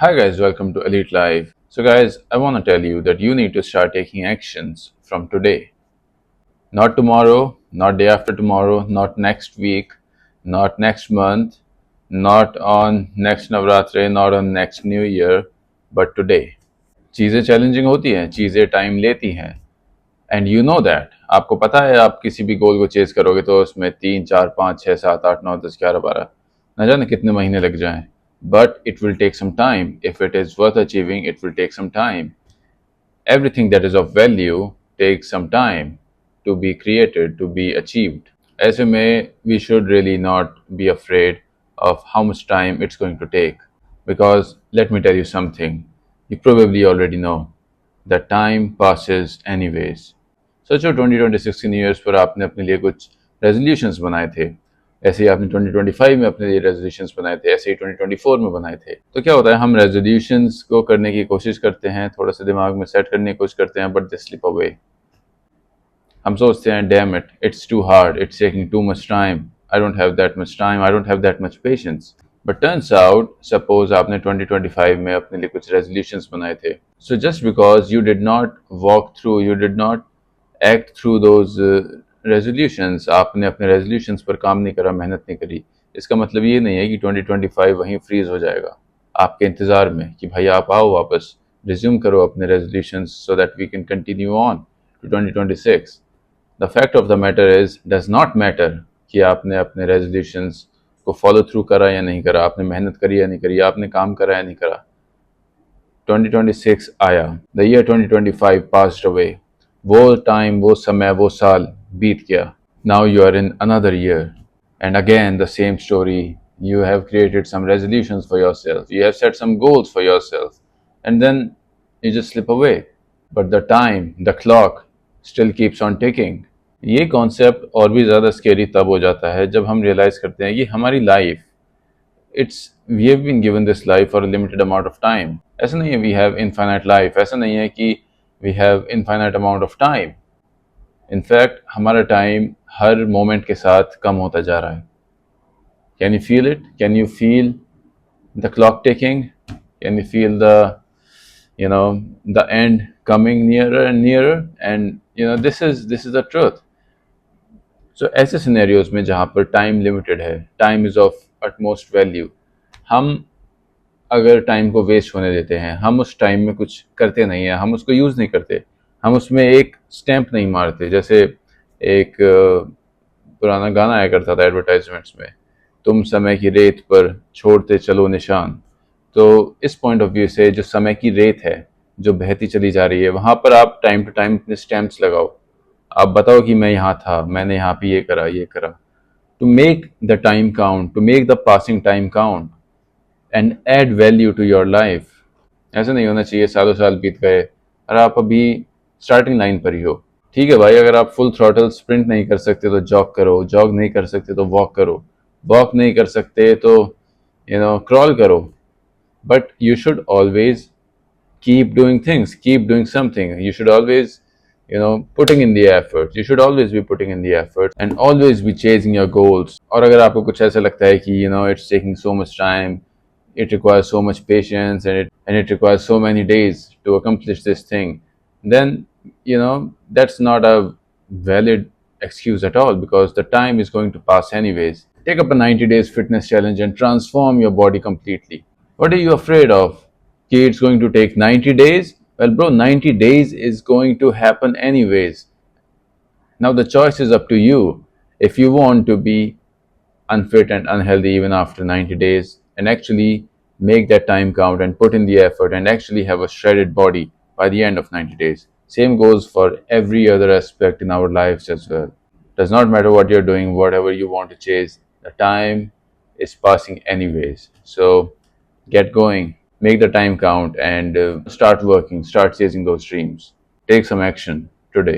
Hi guys, welcome to Elite Life. So guys, I want to tell you that you need to start taking actions from today. Not tomorrow, not day after tomorrow, not next week, not next month, not on next Navratri, not on next New Year, but today. चीज़ें challenging होती हैं, चीज़ें time लेती हैं and you know that. आपको पता है आप किसी भी गोल को चेज करोगे तो उसमें 3, 4, 5, 6, 7, 8, 9, 10, 11, 12 न जाने कितने महीने लग जाएं. But it will take some time. If it is worth achieving, it will take some time. Everything that is of value takes some time to be created, to be achieved. ऐसे में we should really not be afraid of how much time it's going to take. Because let me tell you something, you probably already know that time passes anyways. सोचो 2026 के new years पर आपने अपने लिए कुछ resolutions बनाए थे, ऐसे ही आपने 2025 में अपने लिए रेजोल्यूशंस बनाए थे, ऐसे ही 2024 में बनाए थे. तो क्या होता है, हम रेजोल्यूशंस को करने की कोशिश करते हैं, थोड़ा सा दिमाग में सेट करने की कोशिश करते हैं, बट दे स्लिप अवे. हम सोचते हैं damn it, it's too hard, it's taking too much time, I don't have that much time, I don't have that much patience. But turns out, suppose आपने 2025 में अपने लिए कुछ रेजोल्यूशंस बनाए थे. So just because you did not walk through, you did not act through those resolutions, आपने अपने resolutions पर काम नहीं करा, मेहनत नहीं करी, इसका मतलब ये नहीं है कि 2025 वहीं फ्रीज हो जाएगा आपके इंतज़ार में कि भाई आप आओ वापस रिज्यूम करो अपने resolutions so that we can continue on to 2026. The fact of the matter is does not matter कि आपने अपने रेजोल्यूशंस को फॉलो थ्रू करा या नहीं करा, आपने मेहनत करी या नहीं करी, आपने काम करा या नहीं करा. 2026 आया, द ईयर 2025 पास्ड अवे, वो टाइम, वो समय, वो साल बीत गया. Now you are in another year and again the same story. You have created some resolutions for yourself, you have set some goals for yourself, and then you just slip away. But the time, the clock still keeps on ticking. ये concept और भी ज़्यादा scary तब हो जाता है जब हम रियलाइज़ करते हैं कि हमारी life, it's we have been given this life for a limited amount of time. ऐसा नहीं है वी हैव इनफाइनाइट लाइफ, ऐसा नहीं है कि we have infinite amount of time. In fact हमारा टाइम हर मोमेंट के साथ कम होता जा रहा है. Can you feel it? Can you feel the clock ticking? Can you feel the the end coming nearer and nearer? And this is the truth. So ऐसे सिनेरियोज में जहाँ पर टाइम लिमिटेड है, time is of utmost value, हम अगर time को waste होने देते हैं, हम उस टाइम में कुछ करते नहीं हैं, हम उसको यूज़ नहीं करते, हम उसमें एक स्टैंप नहीं मारते. जैसे एक पुराना गाना आया करता था एडवर्टाइजमेंट्स में, तुम समय की रेत पर छोड़ते चलो निशान. तो इस पॉइंट ऑफ व्यू से जो समय की रेत है जो बहती चली जा रही है, वहाँ पर आप टाइम टू टाइम अपने स्टैंप्स लगाओ. आप बताओ कि मैं यहाँ था, मैंने यहाँ पे ये करा, ये करा. To make the time count, to make the passing time count and add value to your life. ऐसा नहीं होना चाहिए सालों साल बीत गए और आप अभी स्टार्टिंग लाइन पर ही हो. ठीक है भाई, अगर आप फुल थ्रॉटल स्प्रिंट नहीं कर सकते तो जॉग करो, जॉग नहीं कर सकते तो वॉक करो, वॉक नहीं कर सकते तो क्रॉल करो. But you should always keep doing things, keep doing something. You should always putting in the effort. You should always be putting in the effort and always be chasing your goals. और अगर आपको कुछ ऐसा लगता है कि it's taking so much time, it requires so much patience, and it requires so many days to accomplish this thing, then that's not a valid excuse at all, because the time is going to pass anyways. Take up a 90 days fitness challenge and transform your body completely. What are you afraid of? It's going to take 90 days. Well, bro, 90 days is going to happen anyways. Now the choice is up to you. If you want to be unfit and unhealthy even after 90 days and actually make that time count and put in the effort and actually have a shredded body by the end of 90 days. Same goes for every other aspect in our lives as well. Does not matter what you're doing, whatever you want to chase, the time is passing anyways. So get going. Make the time count and start working, start chasing those dreams. Take some action today.